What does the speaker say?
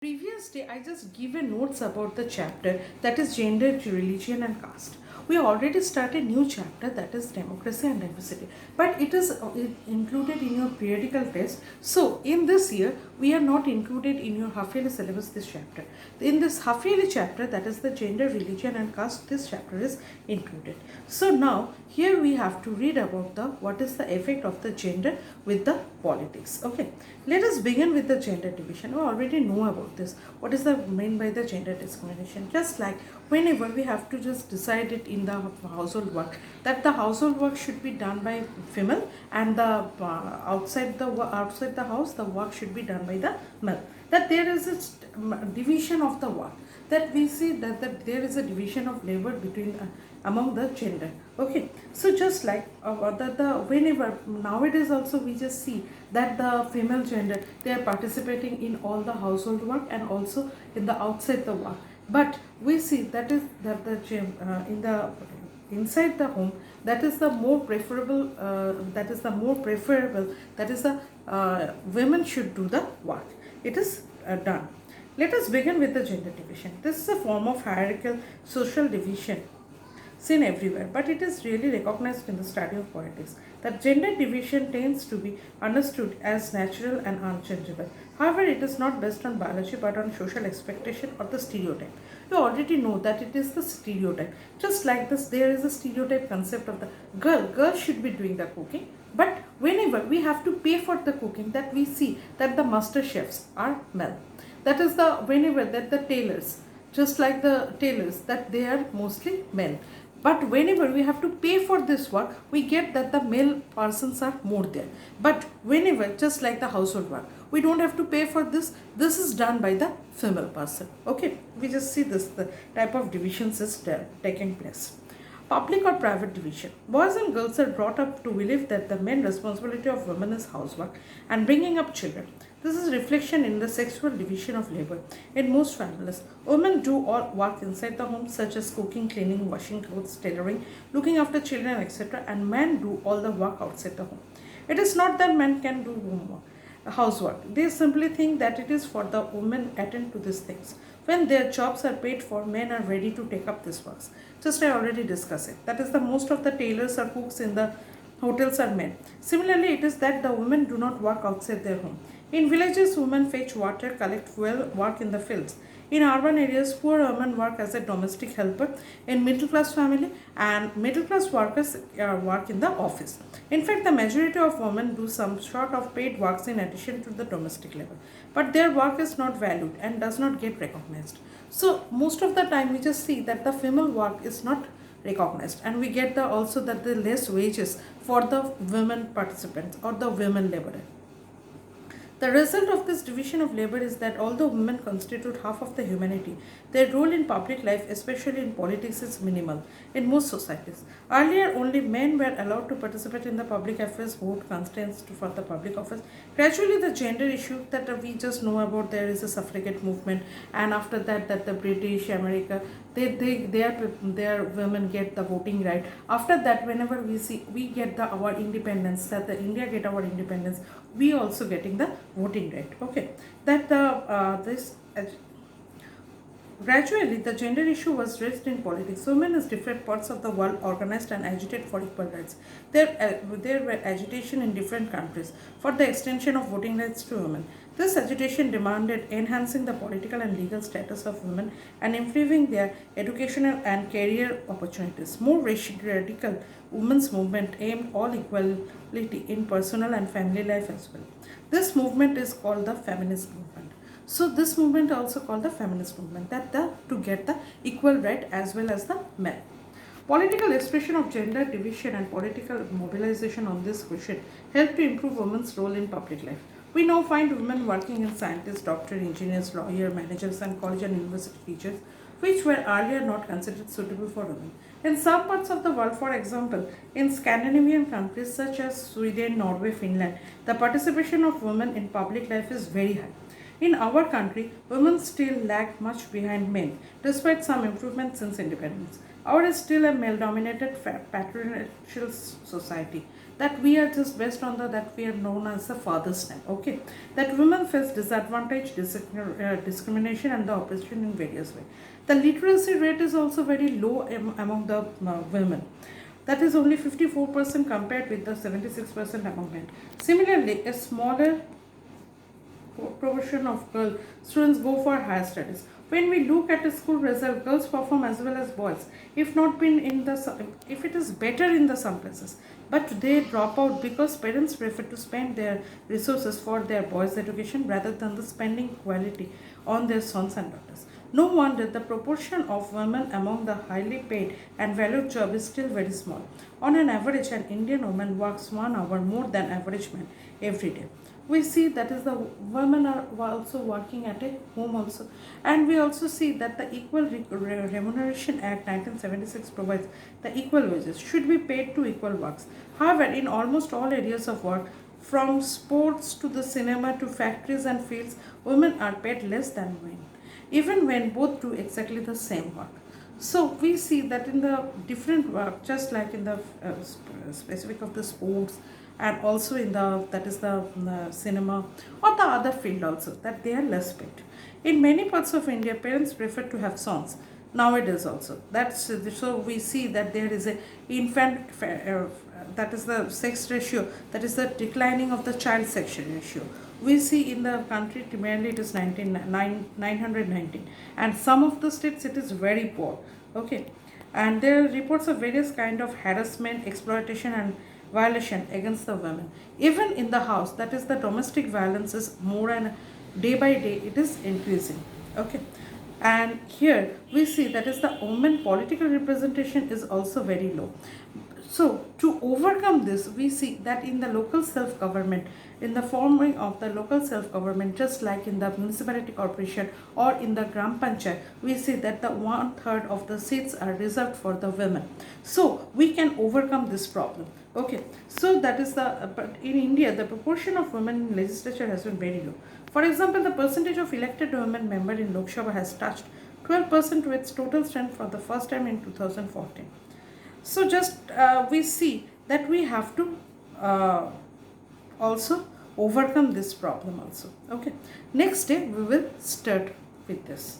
Previous day, I just given notes about the chapter that is gender, religion, and caste. We already started new chapter that is democracy and diversity, but it is included in your periodical test. So in this year, we are not included in your half yearly syllabus this chapter. In this half yearly chapter, that is the gender, religion, and caste, this chapter is included. So now here we have to read about the what is the effect of the gender with the politics. Okay, let us begin with the gender division. We already know about this. What is the mean by the gender discrimination? Just like whenever we have to just decide it in the household work that the household work should be done by female and the outside the house the work should be done by the male. That there is a division of the work, that we see there is a division of labor between among the gender. Okay, so just like the whenever nowadays also we just see that the female gender, they are participating in all the household work and also in the outside the work, but we see that is that the in the inside the home, that is the more preferable that is the women should do the work. It is done. Let us begin with the gender division. This is a form of hierarchical social division seen everywhere, but it is really recognized in the study of politics. That gender division tends to be understood as natural and unchangeable. However, it is not based on biology but on social expectation or the stereotype. You already know that it is the stereotype. Just like this, there is a stereotype concept of the girl should be doing the cooking, but whenever we have to pay for the cooking, that we see that the master chefs are male. That is the whenever that the tailors, just like the tailors, that they are mostly men. But whenever we have to pay for this work, we get that the male persons are more there. But whenever, just like the household work, we don't have to pay for this. This is done by the female person. Okay, we just see this, the type of divisions is taking place. Public or private division. Boys and girls are brought up to believe that the main responsibility of women is housework and bringing up children. This is reflection in the sexual division of labor. In most families, women do all work inside the home such as cooking, cleaning, washing clothes, tailoring, looking after children, etc. and men do all the work outside the home. It is not that men can do homework, housework. They simply think that it is for the women attend to these things. When their jobs are paid for, men are ready to take up this work. Just I already discussed it. That is the most of the tailors or cooks in the hotels are men. Similarly, it is that the women do not work outside their home. In villages, women fetch water, collect fuel, work in the fields. In urban areas, poor women work as a domestic helper in middle class family, and middle class workers work in the office. In fact, the majority of women do some sort of paid works in addition to the domestic labor, but their work is not valued and does not get recognized. So most of the time we just see that the female work is not recognized, and we get the also that the less wages for the women participants or the women laborer. The result of this division of labor is that although women constitute half of the humanity, their role in public life, especially in politics, is minimal in most societies. Earlier, only men were allowed to participate in the public affairs, vote, contest for the public office. Gradually, the gender issue that we just know about, there is a suffragette movement, and after that, that the British, America, their women get the voting right. After that, whenever we see we get our independence, that the India get our independence, we also getting the voting right. Okay, that this gradually the gender issue was raised in politics. Women in different parts of the world organized and agitated for equal rights. There were agitation in different countries for the extension of voting rights to women. This agitation demanded enhancing the political and legal status of women and improving their educational and career opportunities. More radical women's movement aimed all equality in personal and family life as well. This movement is called the feminist movement. So this movement also called the feminist movement, that to get the equal right as well as the men. Political expression of gender division and political mobilization on this question help to improve women's role in public life. We now find women working as scientists, doctors, engineers, lawyers, managers, and college and university teachers, which were earlier not considered suitable for women. In some parts of the world, for example, in Scandinavian countries such as Sweden, Norway, Finland, the participation of women in public life is very high. In our country, women still lag much behind men, despite some improvements since independence. Ours is still a male-dominated patriarchal society. that we are just based on the that we are known as the father's name. Okay, that women face disadvantage, discrimination, and the oppression in various ways. The literacy rate is also very low among the women. That is only 54% compared with the 76% among men. Similarly, a smaller proportion of girl students go for higher studies. When we look at a school result, girls perform as well as boys. If not been in the if it is better in the some places, but they drop out because parents prefer to spend their resources for their boys' education rather than the spending quality on their sons and daughters. No wonder the proportion of women among the highly paid and valued job is still very small. On an average, an Indian woman works 1 hour more than average man every day. We see that is the women are also working at a home also, and we also see that the Equal Remuneration Act 1976 provides the equal wages should be paid to equal works. However, in almost all areas of work, from sports to the cinema to factories and fields, women are paid less than men, even when both do exactly the same work. So we see that in the different work, just like in the specific of the sports, and also in the that is the cinema or the other field also, that they are less paid. In many parts of India, parents prefer to have sons nowadays also. That's so we see that there is a infant that is the sex ratio, that is the declining of the child sex ratio. We see in the country mainly it is 919, and some of the states it is very poor. Okay, and there are reports of various kind of harassment, exploitation, and violation against the women. Even in the house, that is the domestic violence is more, and day by day it is increasing. Okay, and here we see that is the women political representation is also very low. So to overcome this, we see that in the local self-government, in the forming of the local self-government, just like in the municipality corporation or in the Gram Panchayat, we see that the 1/3 of the seats are reserved for the women. So we can overcome this problem. Okay, so that is the, but in India, the proportion of women in legislature has been very low. For example, the percentage of elected women member in Lok Sabha has touched 12% to its total strength for the first time in 2014. So just we see that we have to also overcome this problem also. Okay, next day we will start with this.